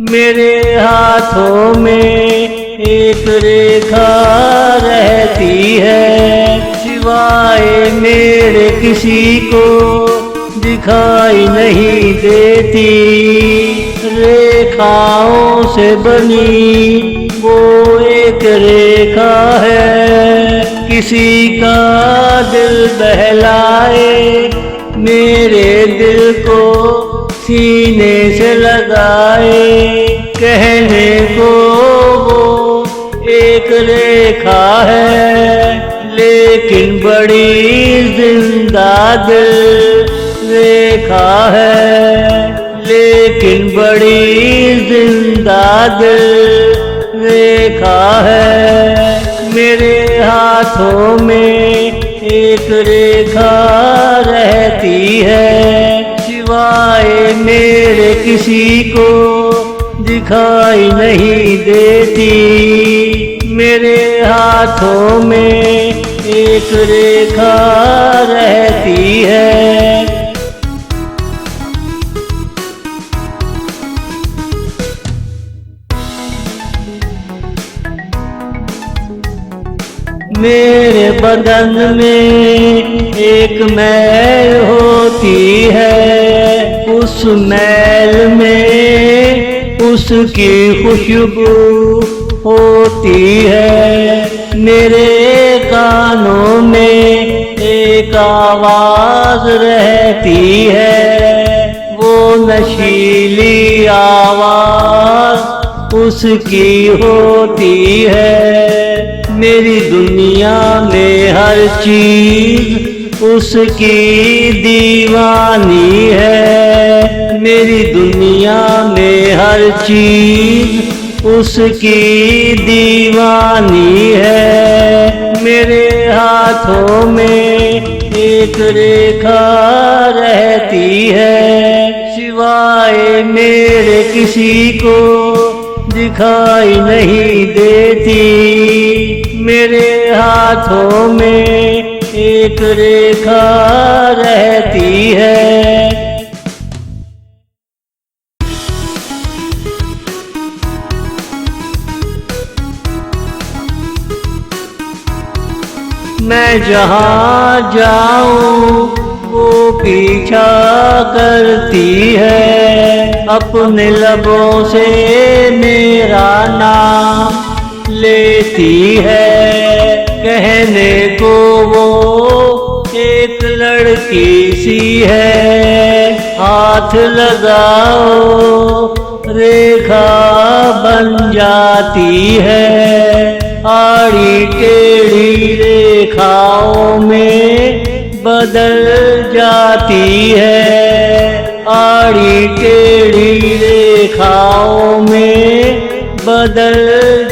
मेरे हाथों में एक रेखा रहती है, सिवाय मेरे किसी को दिखाई नहीं देती। रेखाओं से बनी वो एक रेखा है, किसी का दिल बहलाए, मेरे दिल को सीने से लगाए। कहने को वो एक रेखा है, लेकिन बड़ी जिंदा दिल रेखा है, लेकिन बड़ी जिंदा दिल रेखा है। मेरे हाथों में एक रेखा रहती है, सिवाय मेरे किसी को दिखाई नहीं देती। मेरे हाथों में एक रेखा रहती है। मेरे बदन में एक मैल होती है, उस मैल में उसकी खुशबू होती है। मेरे कानों में एक आवाज रहती है, वो नशीली आवाज उसकी होती है। मेरी दुनिया में हर चीज उसकी दीवानी है, मेरी दुनिया में हर चीज उसकी दीवानी है। मेरे हाथों में एक रेखा रहती है, सिवाय मेरे किसी को दिखाई नहीं देती। मेरे हाथों में एक रेखा रहती है। मैं जहाँ जाऊँ वो पीछा करती है, अपने लबों से मेरा नाम लेती है। कहने को वो एक लड़की सी है, हाथ लगाओ रेखा बन जाती है। आड़ी टेढ़ी रेखाओं में बदल जाती है, आड़ी टेढ़ी रेखाओं में बदल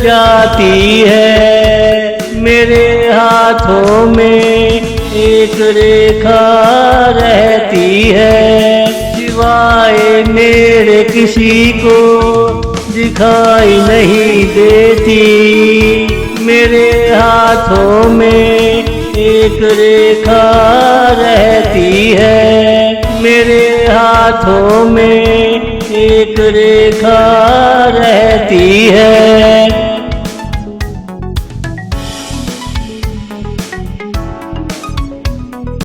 जाती है। मेरे हाथों में एक रेखा रहती है, सिवाय मेरे किसी को दिखाई नहीं देती। मेरे हाथों में एक रेखा रहती है, मेरे हाथों में एक रेखा रहती है।